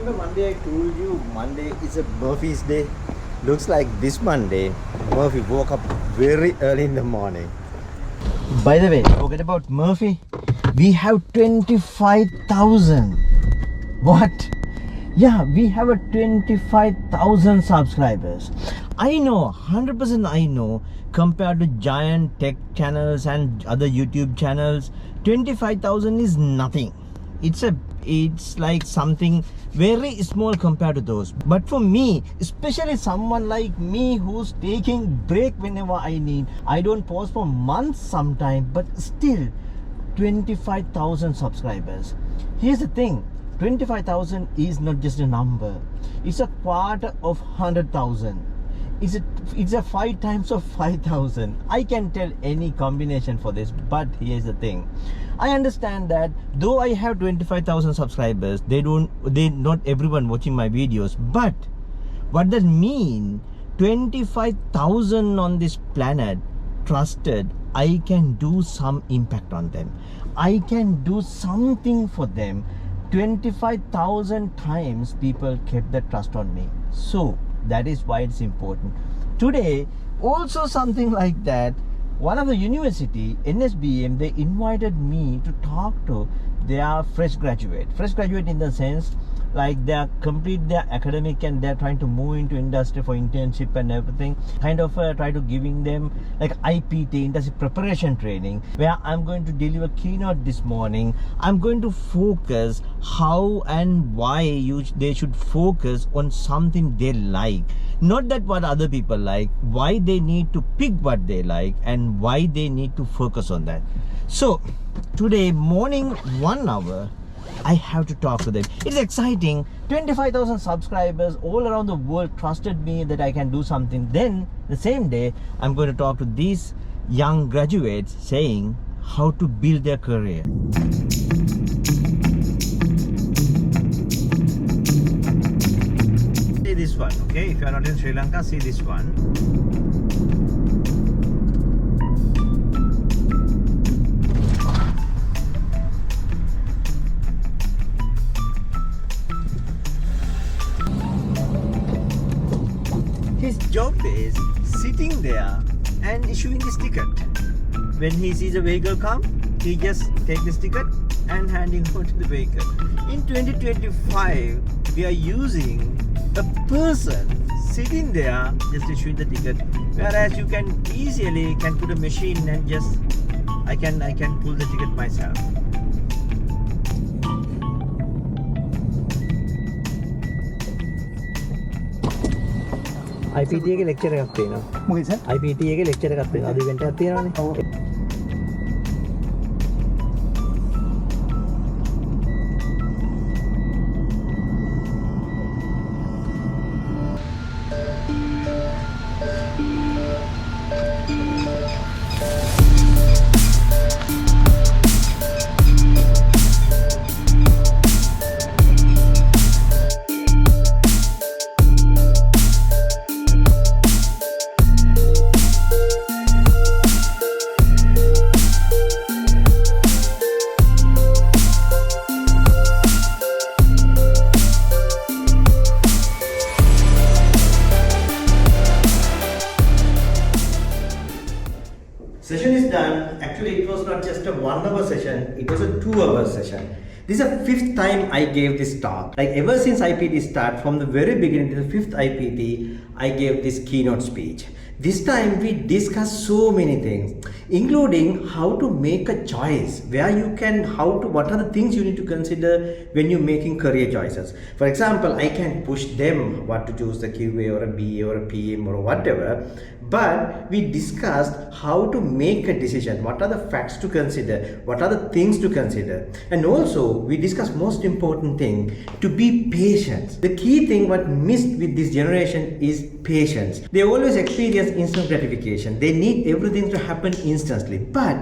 Remember Monday I told you Monday is a Murphy's day? Looks like this Monday Murphy woke up very early in the morning. By the way, forget about Murphy. We have 25,000. What? Yeah, we have a 25,000 subscribers. I know, 100% I know, compared to giant tech channels and other YouTube channels, 25,000 is nothing. It's like something very small compared to those. But for me, especially someone like me who's taking break whenever I need, I don't post for months sometime, but still 25,000 subscribers. Here's the thing, 25,000 is not just a number, it's a quarter of 100,000. It's a 5 times of 5,000. I can tell any combination for this, but here's the thing. I understand that though I have 25,000 subscribers, they not everyone watching my videos, but what does mean 25,000 on this planet trusted I can do some impact on them. I can do something for them. 25,000 times people kept the trust on me. So that is why it's important. Today, also something like that, one of the university, NSBM, they invited me to talk to their fresh graduate in the sense like they are complete their academic and they're trying to move into industry for internship and everything, kind of try to giving them like IPT, industry preparation training, where I'm going to deliver keynote this morning. I'm going to focus how and why they should focus on something they like, not that what other people like, why they need to pick what they like and why they need to focus on that. So today morning 1 hour I have to talk to them. It's exciting. 25,000 subscribers all around the world trusted me that I can do something. Then the same day I'm going to talk to these young graduates saying how to build their career. See this one, okay? If you are not in Sri Lanka, see this one. His job is sitting there and issuing this ticket. When he sees a vehicle come, he just takes this ticket and handing over to the vehicle. In 2025, we are using a person sitting there just issuing the ticket, whereas you can easily put a machine and just I can pull the ticket myself. IPT එකේ lecture එකක් තියෙනවා. මොකද sir? IPT එකේ lecture එකක් තියෙනවා. අද event එකක් තියෙනවානේ. ඔව්. Session is done. Actually, it was not just a 1 hour session, it was a 2 hour session. This is the 5th time I gave this talk. Like ever since IPT start, from the very beginning to the 5th IPT, I gave this keynote speech. This time we discussed so many things, including how to make a choice, what are the things you need to consider when you're making career choices. For example, I can push them what to choose, the QA or a BA or a PM or whatever, but we discussed how to make a decision, what are the facts to consider, what are the things to consider, and also we discussed most important thing, to be patient. The key thing what missed with this generation is patience. They always experience instant gratification. They need everything to happen instantly, but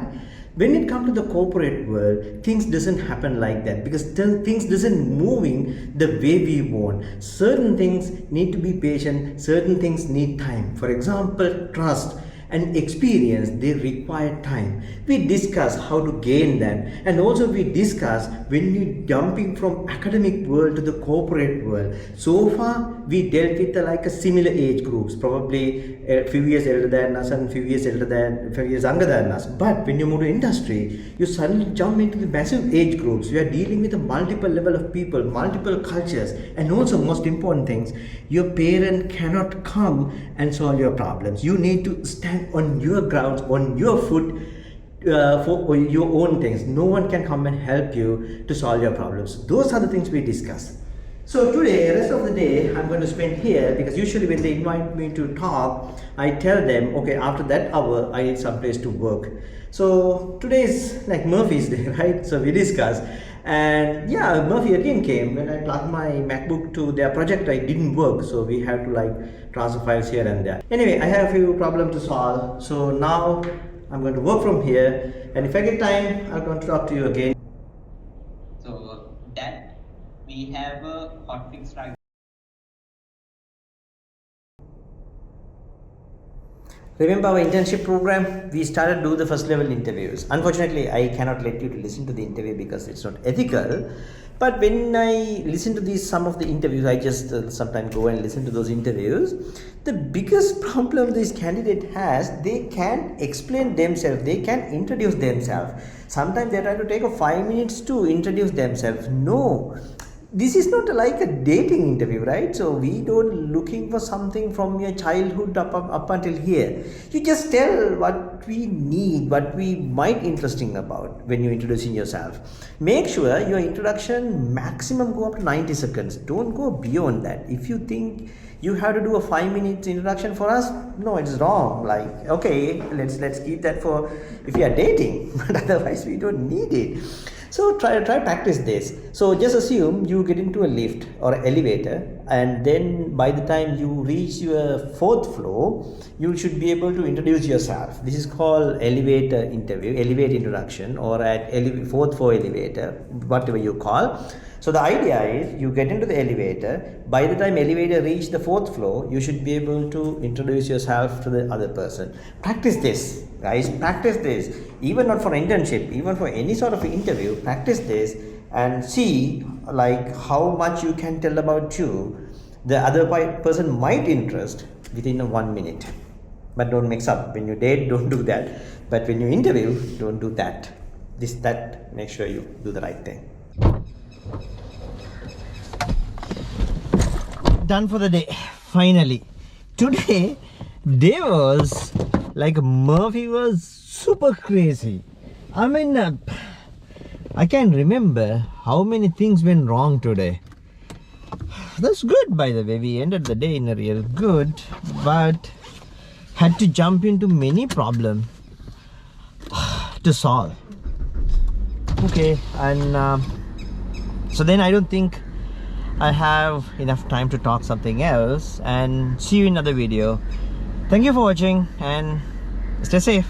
when it comes to the corporate world, things doesn't happen like that, because things doesn't moving the way we want. Certain things need to be patient, certain things need time. For example, trust and experience, they require time. We discuss how to gain them, and also we discuss when you jumping from academic world to the corporate world. So far we dealt with like a similar age groups, probably a few years elder than us and few years younger than us. But when you move to industry, you suddenly jump into the massive age groups. You are dealing with a multiple level of people, multiple cultures, and also most important things, your parent cannot come and solve your problems. You need to stand on your grounds, on your foot, for your own things. No one can come and help you to solve your problems. Those are the things we discuss. So today, rest of the day, I'm going to spend here, because usually when they invite me to talk, I tell them, okay, after that hour, I need some place to work. So today is like Murphy's Day, right? So we discuss. And yeah, Murphy again came. When I plugged my MacBook to their project, it didn't work. So we had to like transfer files here and there. Anyway, I have a few problems to solve. So now I'm going to work from here. And if I get time, I'm going to talk to you again. So that we have a hotfix right. Remember our internship program? We started to do the first level interviews. Unfortunately, I cannot let you to listen to the interview because it's not ethical. But when I listen to some of the interviews, I just sometimes go and listen to those interviews. The biggest problem this candidate has, they can't explain themselves. They can't introduce themselves. Sometimes they try to take 5 minutes to introduce themselves. No. This is not like a dating interview, right? So we don't looking for something from your childhood up until here. You just tell what we need, what we might interesting about when you're introducing yourself. Make sure your introduction maximum go up to 90 seconds. Don't go beyond that. If you think you have to do a 5 minutes introduction for us, no, it's wrong. Like, okay, let's keep that for if you are dating, but otherwise we don't need it. So try practice this. So just assume you get into a lift or elevator, and then by the time you reach your 4th floor, you should be able to introduce yourself. This is called elevator interview, elevator introduction, or at 4th floor elevator, whatever you call. So the idea is you get into the elevator. By the time elevator reach the 4th floor, you should be able to introduce yourself to the other person. Practice this, guys. Practice this. Even not for internship, even for any sort of interview, practice this and see like how much you can tell about you. The other person might interest within 1 minute. But don't mix up. When you date, don't do that. But when you interview, don't do that. Make sure you do the right thing. Done for the day, finally. Today was like Murphy was super crazy. I mean, I can't remember how many things went wrong today. That's good, by the way. We ended the day in a real good, but had to jump into many problems to solve. Okay, and so then I don't think I have enough time to talk something else, and see you in another video. Thank you for watching and stay safe.